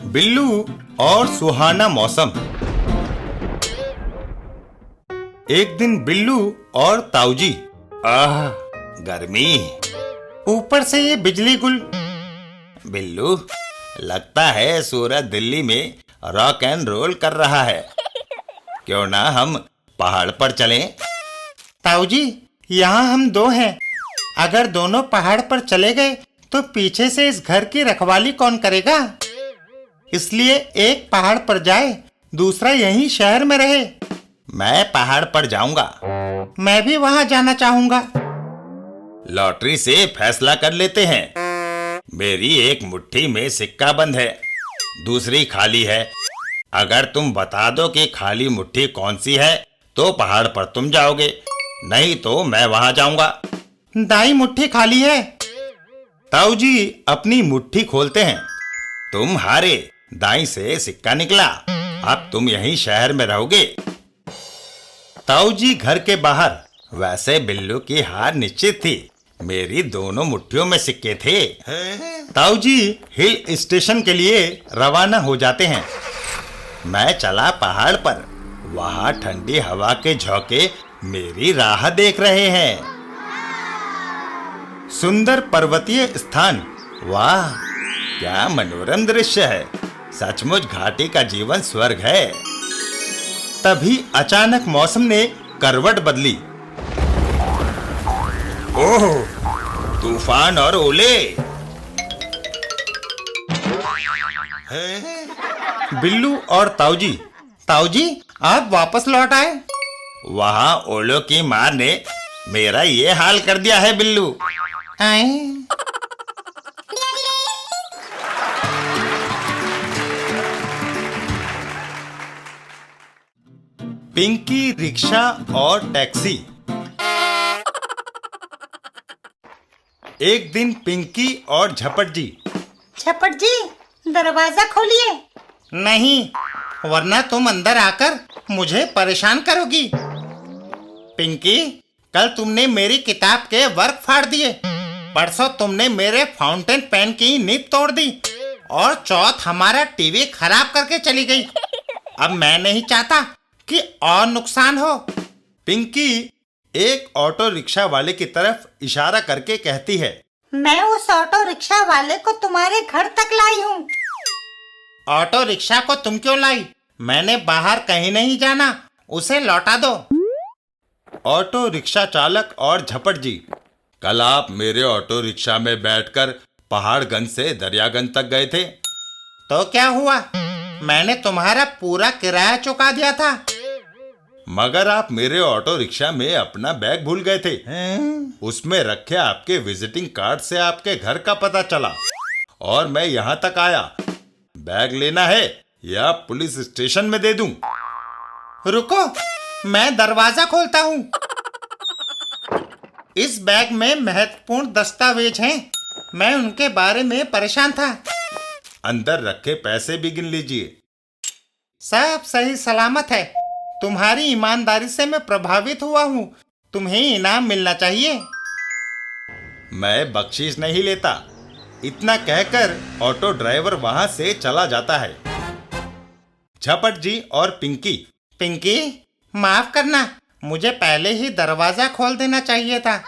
बिल्लू और सुहाना मौसम। एक दिन बिल्लू और ताऊजी। आह, गर्मी, ऊपर से ये बिजली गुल। बिल्लू, लगता है सूरज दिल्ली में रॉक एंड रोल कर रहा है। क्यों ना हम पहाड़ पर चलें? ताऊजी, यहाँ हम दो हैं। अगर दोनों पहाड़ पर चले गए तो पीछे से इस घर की रखवाली कौन करेगा? इसलिए एक पहाड़ पर जाए, दूसरा यहीं शहर में रहे। मैं पहाड़ पर जाऊंगा। मैं भी वहां जाना चाहूंगा। लॉटरी से फैसला कर लेते हैं। मेरी एक मुट्ठी में सिक्का बंद है, दूसरी खाली है। अगर तुम बता दो कि खाली मुट्ठी कौन सी है तो पहाड़ पर तुम जाओगे, नहीं तो मैं वहां जाऊंगा। दाई मुट्ठी खाली है। ताऊजी अपनी मुट्ठी खोलते हैं। तुम हारे, दाई से सिक्का निकला। अब तुम यहीं शहर में रहोगे। ताऊजी घर के बाहर। वैसे बिल्लू की हार निश्चित थी, मेरी दोनों मुट्ठियों में सिक्के थे। ताऊजी हिल स्टेशन के लिए रवाना हो जाते हैं। मैं चला पहाड़ पर। वहां ठंडी हवा के झोंके मेरी राह देख रहे हैं। सुंदर पर्वतीय स्थान। वाह, क्या मनोरम दृश्य है। सचमुच घाटी का जीवन स्वर्ग है। तभी अचानक मौसम ने करवट बदली। ओह, तूफान और ओले। बिल्लू और ताऊजी। ताऊजी, आप वापस लौट आए। वहां ओलों की मार ने मेरा ये हाल कर दिया है बिल्लू। आए। पिंकी, रिक्शा और टैक्सी। एक दिन पिंकी और झपट जी। झपट जी, दरवाजा खोलिए। नहीं, वरना तुम अंदर आकर मुझे परेशान करोगी। पिंकी, कल तुमने मेरी किताब के वर्क फाड़ दिए। परसों तुमने मेरे फाउंटेन पेन की नींव तोड़ दी और चौथ हमारा टीवी खराब करके चली गई। अब मैं नहीं चाहता कि और नुकसान हो। पिंकी एक ऑटो रिक्शा वाले की तरफ इशारा करके कहती है, मैं उस ऑटो रिक्शा वाले को तुम्हारे घर तक लाई हूँ। ऑटो रिक्शा को तुम क्यों लाई? मैंने बाहर कहीं नहीं जाना, उसे लौटा दो। ऑटो रिक्शा चालक और झपट जी। कल आप मेरे ऑटो रिक्शा में बैठकर पहाड़गंज से दरियागंज तक गए थे। तो क्या हुआ? मैंने तुम्हारा पूरा किराया चुका दिया था। मगर आप मेरे ऑटो रिक्शा में अपना बैग भूल गए थे। उसमें रखे आपके विजिटिंग कार्ड से आपके घर का पता चला और मैं यहाँ तक आया। बैग लेना है या पुलिस स्टेशन में दे दूं? रुको, मैं दरवाजा खोलता हूँ। इस बैग में महत्वपूर्ण दस्तावेज हैं। मैं उनके बारे में परेशान था। अंदर रखे पैसे भी गिन लीजिए। सब सही सलामत है। तुम्हारी ईमानदारी से मैं प्रभावित हुआ हूँ। तुम्हें इनाम मिलना चाहिए। मैं बख्शीश नहीं लेता। इतना कहकर ऑटो ड्राइवर वहां से चला जाता है। झपट जी और पिंकी। पिंकी, माफ करना, मुझे पहले ही दरवाजा खोल देना चाहिए था।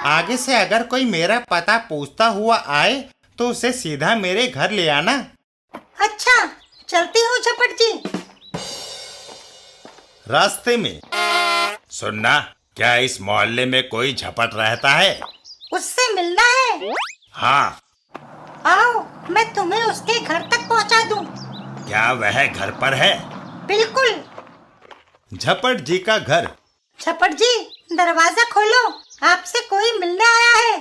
आगे से अगर कोई मेरा पता पूछता हुआ आए तो उसे सीधा मेरे घर ले आना। अच्छा, चलती हूँ झपट जी। रास्ते में। सुनना, क्या इस मोहल्ले में कोई झपट रहता है? उससे मिलना है? हाँ। आओ, मैं तुम्हें उसके घर तक पहुँचा दूँ। क्या वह घर पर है? बिल्कुल। झपट जी का घर। झपट जी, दरवाजा खोलो, आपसे कोई मिलने आया है।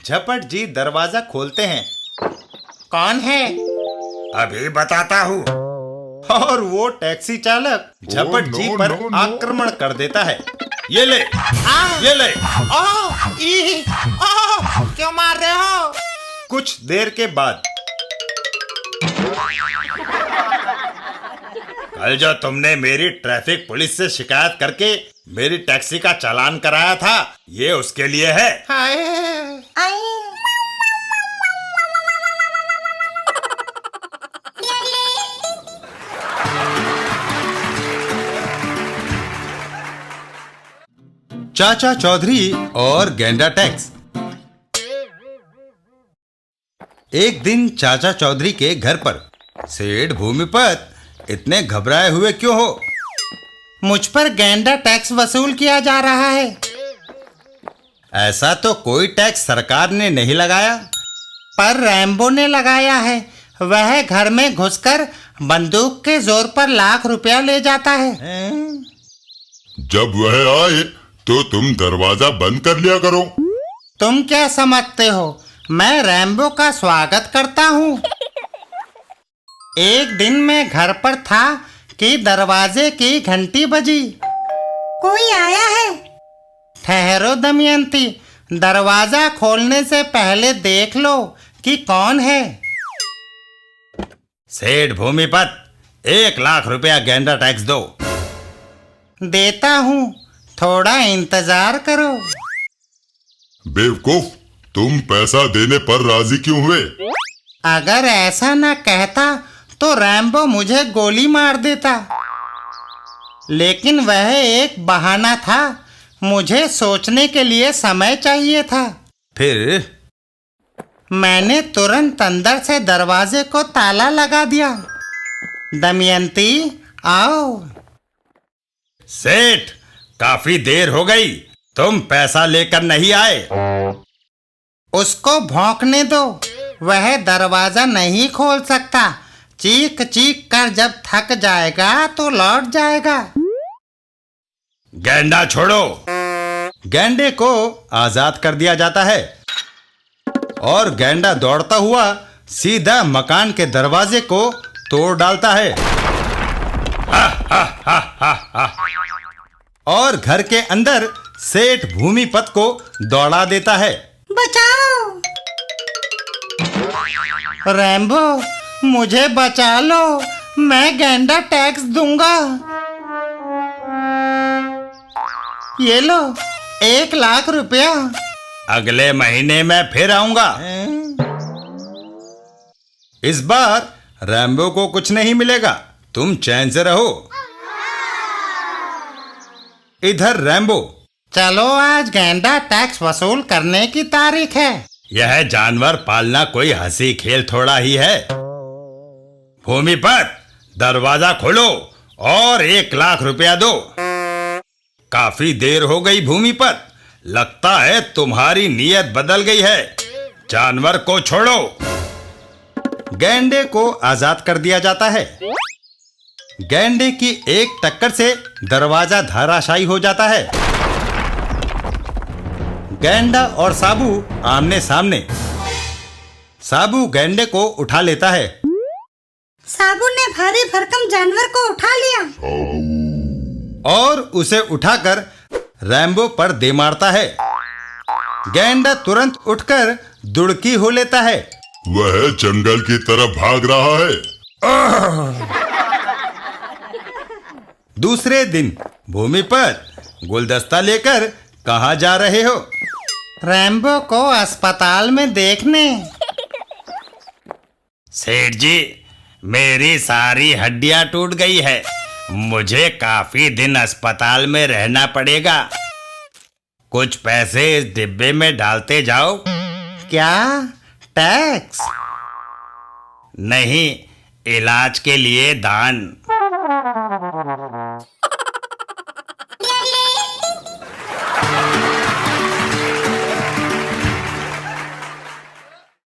झपट जी दरवाजा खोलते हैं। कौन है? अभी बताता हूँ। और वो टैक्सी चालक झपट जी पर आक्रमण कर देता है। ये ले, ये ले। क्यों मार रहे हो? कुछ देर के बाद। कल जो तुमने मेरी ट्रैफिक पुलिस से शिकायत करके मेरी टैक्सी का चालान कराया था, ये उसके लिए है। चाचा चौधरी और गेंडा टैक्स। एक दिन चाचा चौधरी के घर पर सेठ भूमिपत इतने घबराए हुए क्यों हो? मुझ पर गेंडा टैक्स वसूल किया जा रहा है। ऐसा तो कोई टैक्स सरकार ने नहीं लगाया। पर रैम्बो ने लगाया है। वह घर में घुसकर बंदूक के जोर पर लाख रुपया ले जाता है। जब वह आए तो तुम दरवाजा बंद कर लिया करो। तुम क्या समझते हो मैं रैम्बो का स्वागत करता हूँ? एक दिन मैं घर पर था कि दरवाजे की घंटी बजी। कोई आया है? ठहरो दमयंती, दरवाजा खोलने से पहले देख लो कि कौन है। सेठ भूमिपत, 1 लाख रुपया गेंडा टैक्स दो। देता हूँ, थोड़ा इंतजार करो। बेवकूफ, तुम पैसा देने पर राजी क्यों हुए? अगर ऐसा न कहता तो रैम्बो मुझे गोली मार देता। लेकिन वह एक बहाना था। मुझे सोचने के लिए समय चाहिए था। फिर मैंने तुरंत अंदर से दरवाजे को ताला लगा दिया। दमयंती, आओ। सेठ, काफी देर हो गई, तुम पैसा लेकर नहीं आए। उसको भौंकने दो, वह दरवाजा नहीं खोल सकता। चीख चीख कर जब थक जाएगा तो लौट जाएगा। गेंडा छोड़ो। गेंडे को आजाद कर दिया जाता है और गेंडा दौड़ता हुआ सीधा मकान के दरवाजे को तोड़ डालता है। हा, हा, हा, हा, हा। और घर के अंदर सेठ भूमिपत को दौड़ा देता है। बचाओ! रैम्बो, मुझे बचा लो, मैं गेंडा टैक्स दूंगा। ये लो, 1 लाख रुपया। अगले महीने मैं फिर आऊंगा। इस बार रैम्बो को कुछ नहीं मिलेगा, तुम चैन से रहो। इधर रैम्बो, चलो आज गेंडा टैक्स वसूल करने की तारीख है। यह जानवर पालना कोई हंसी खेल थोड़ा ही है। भूमिपत, दरवाजा खोलो और 1 लाख रुपया दो। काफी देर हो गई भूमिपत, लगता है तुम्हारी नीयत बदल गई है। जानवर को छोड़ो। गेंडे को आजाद कर दिया जाता है। गेंडे की एक टक्कर से दरवाजा धराशायी हो जाता है। गेंडा और साबू आमने सामने। साबू गेंडे को उठा लेता है। साबू ने भारी भरकम जानवर को उठा लिया और उसे उठाकर रैम्बो पर दे मारता है। गेंडा तुरंत उठकर दुड़की हो लेता है। वह जंगल की तरफ भाग रहा है। दूसरे दिन भूमिपत, गुलदस्ता लेकर कहाँ जा रहे हो? रैम्बो को अस्पताल में देखने। सेठ जी, मेरी सारी हड्डियां टूट गई है, मुझे काफी दिन अस्पताल में रहना पड़ेगा। कुछ पैसे इस डिब्बे में डालते जाओ। क्या टैक्स? नहीं, इलाज के लिए दान।